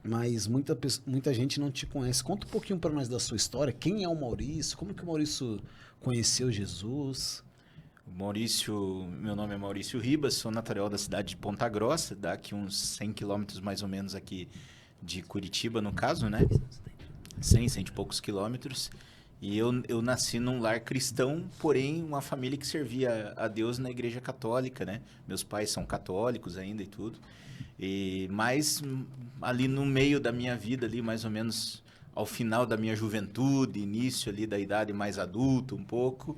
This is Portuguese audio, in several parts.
mas muita gente não te conhece. Conta um pouquinho para nós da sua história. Quem é o Maurício? Como que o Maurício conheceu Jesus? Meu nome é Maurício Ribas, sou natural da cidade de Ponta Grossa, daqui uns 100 quilômetros mais ou menos aqui de Curitiba, no caso, né? 100 e poucos quilômetros. E eu nasci num lar cristão, porém uma família que servia a Deus na igreja católica, né? Meus pais são católicos ainda e tudo. Mas ali no meio da minha vida, ali mais ou menos ao final da minha juventude, início ali da idade mais adulta um pouco,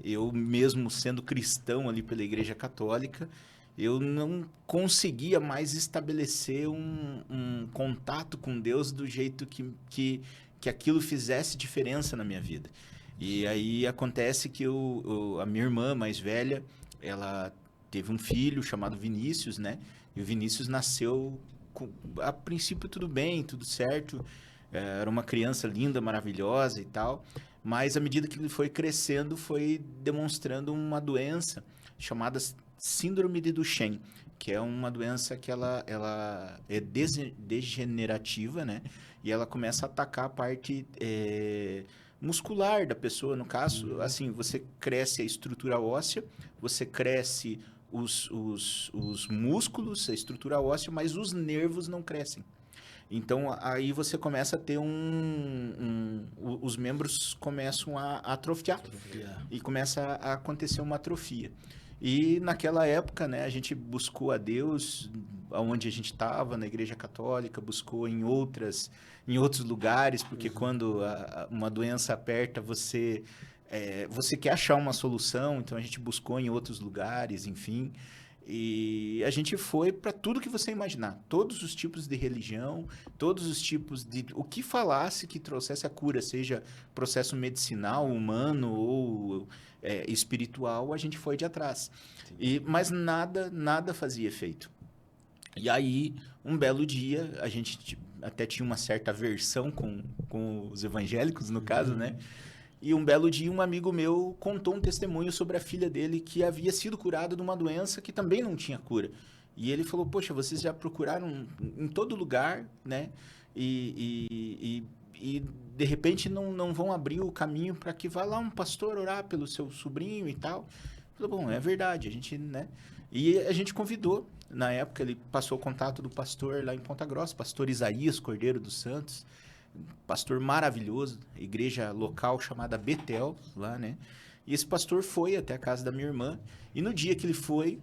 eu mesmo sendo cristão ali pela igreja católica, eu não conseguia mais estabelecer um contato com Deus do jeito que aquilo fizesse diferença na minha vida. E aí acontece que a minha irmã mais velha, ela teve um filho chamado Vinícius, né? E o Vinícius nasceu, a princípio tudo bem, tudo certo, era uma criança linda, maravilhosa e tal, mas à medida que ele foi crescendo, foi demonstrando uma doença chamada Síndrome de Duchenne, que é uma doença que ela é degenerativa, né? E ela começa a atacar a parte muscular da pessoa, no caso, assim, você cresce a estrutura óssea, você cresce os músculos, a estrutura óssea, mas os nervos não crescem. Então, aí você começa a ter os membros começam a atrofiar. E começa a acontecer uma atrofia. E naquela época, né, a gente buscou a Deus onde a gente estava, na Igreja Católica, buscou em outros lugares, porque quando uma doença aperta, você quer achar uma solução, então a gente buscou em outros lugares, enfim. E a gente foi para tudo que você imaginar, todos os tipos de religião, todos os tipos de o que falasse que trouxesse a cura, seja processo medicinal, humano ou espiritual, a gente foi de atrás. Mas nada fazia efeito. E aí, um belo dia, a gente até tinha uma certa aversão com os evangélicos, no caso, né? E um belo dia, um amigo meu contou um testemunho sobre a filha dele que havia sido curada de uma doença que também não tinha cura. E ele falou, poxa, vocês já procuraram em todo lugar, né? E de repente não vão abrir o caminho para que vá lá um pastor orar pelo seu sobrinho e tal. Falei, bom, é verdade, a gente, né? E a gente convidou, na época ele passou o contato do pastor lá em Ponta Grossa, pastor Isaías Cordeiro dos Santos, pastor maravilhoso, igreja local chamada Betel, lá, né? E esse pastor foi até a casa da minha irmã, e no dia que ele foi,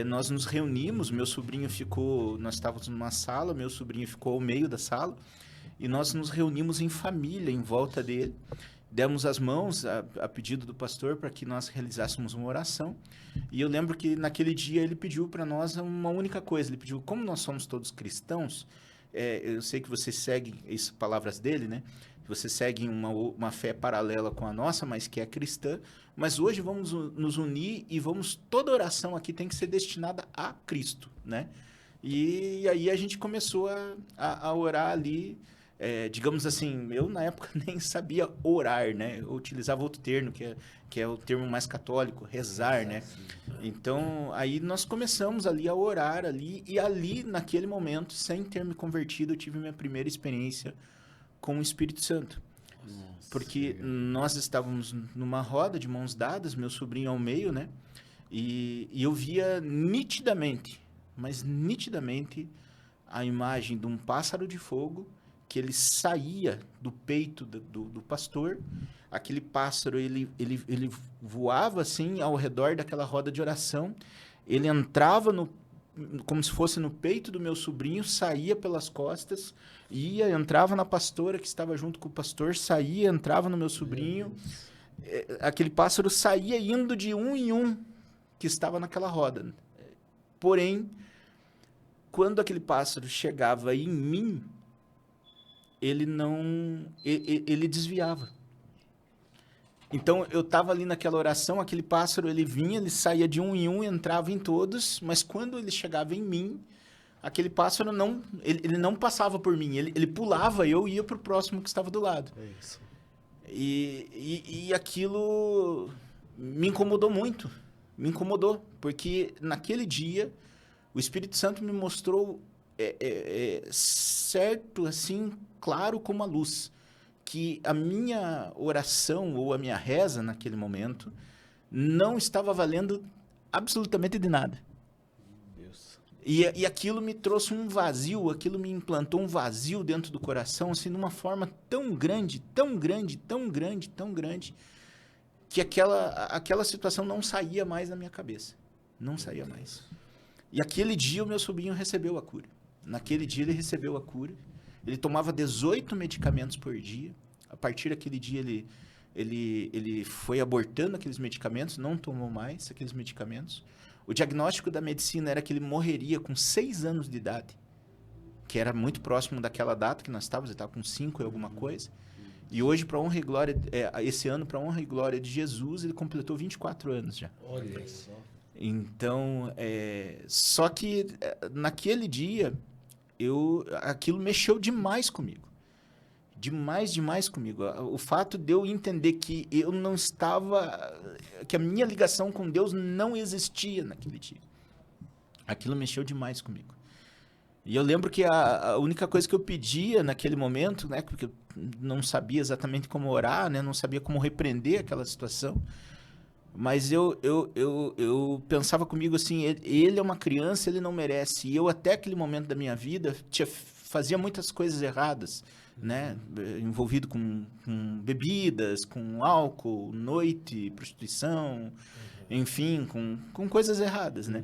nós nos reunimos, nós estávamos numa sala, meu sobrinho ficou ao meio da sala, e nós nos reunimos em família, em volta dele, demos as mãos a pedido do pastor para que nós realizássemos uma oração, e eu lembro que naquele dia ele pediu para nós uma única coisa, ele pediu, como nós somos todos cristãos, eu sei que você segue, isso, palavras dele, né? Você segue uma fé paralela com a nossa, mas que é cristã. Mas hoje vamos nos unir e toda oração aqui tem que ser destinada a Cristo, né? E aí a gente começou a orar ali, digamos assim, eu na época nem sabia orar, né? Eu utilizava outro termo, que é o termo mais católico, rezar, né? Então, aí nós começamos ali a orar ali, e ali, naquele momento, sem ter me convertido, eu tive minha primeira experiência com o Espírito Santo. Nossa, Porque legal. nós estávamos numa roda de mãos dadas, meu sobrinho ao meio, né? E eu via nitidamente, mas nitidamente, a imagem de um pássaro de fogo que ele saía do peito do pastor. Aquele pássaro, ele voava assim ao redor daquela roda de oração. Ele entrava como se fosse no peito do meu sobrinho, saía pelas costas, entrava na pastora que estava junto com o pastor, saía, entrava no meu sobrinho. Aquele pássaro saía indo de um em um que estava naquela roda. Porém, quando aquele pássaro chegava em mim, ele desviava. Então, eu estava ali naquela oração, aquele pássaro, ele vinha, ele saía de um em um, entrava em todos, mas quando ele chegava em mim, aquele pássaro ele não passava por mim, ele pulava, eu ia para o próximo que estava do lado. É isso. E aquilo me incomodou muito, porque naquele dia o Espírito Santo me mostrou certo, assim, claro como a luz, que a minha oração ou a minha reza naquele momento não estava valendo absolutamente de nada. Deus. E aquilo me trouxe um vazio, aquilo me implantou um vazio dentro do coração, assim, de uma forma tão grande, tão grande, tão grande, tão grande, que aquela situação não saía mais da minha cabeça. Não saía mais. E aquele dia o meu sobrinho recebeu a cura. Naquele dia ele recebeu a cura. Ele tomava 18 medicamentos por dia. A partir daquele dia ele foi abortando aqueles medicamentos, não tomou mais aqueles medicamentos. O diagnóstico da medicina era que ele morreria com 6 anos de idade, que era muito próximo daquela data que nós estávamos, ele estava com 5 e alguma coisa. E hoje, para honra e glória, esse ano, para honra e glória de Jesus, ele completou 24 anos já. Olha só. Então, só que naquele dia, aquilo mexeu demais comigo. Demais, demais comigo. O fato de eu entender que eu não estava... que a minha ligação com Deus não existia naquele dia. Aquilo mexeu demais comigo. E eu lembro que a única coisa que eu pedia naquele momento, né, porque eu não sabia exatamente como orar, né, não sabia como repreender aquela situação, mas eu pensava comigo assim, ele é uma criança, ele não merece. E eu até aquele momento da minha vida fazia muitas coisas erradas, né, envolvido com bebidas, com álcool, noite, prostituição, enfim, com coisas erradas, né?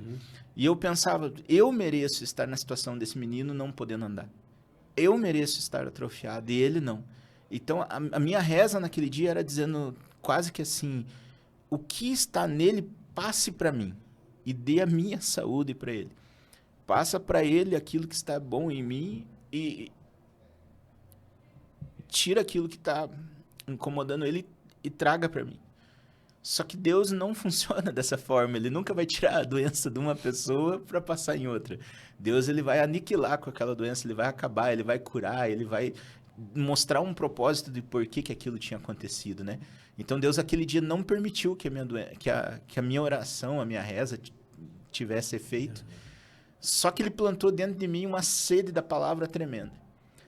E eu pensava, eu mereço estar na situação desse menino não podendo andar. Eu mereço estar atrofiado e ele não. Então, a minha reza naquele dia era dizendo quase que assim, o que está nele, passe para mim e dê a minha saúde para ele. Passa para ele aquilo que está bom em mim e tira aquilo que está incomodando ele e traga para mim. Só que Deus não funciona dessa forma. Ele nunca vai tirar a doença de uma pessoa para passar em outra. Deus ele vai aniquilar com aquela doença, ele vai acabar, ele vai curar, ele vai mostrar um propósito de por que aquilo tinha acontecido, né? Então Deus aquele dia não permitiu que a minha oração, a minha reza tivesse efeito. Só que ele plantou dentro de mim uma sede da palavra tremenda.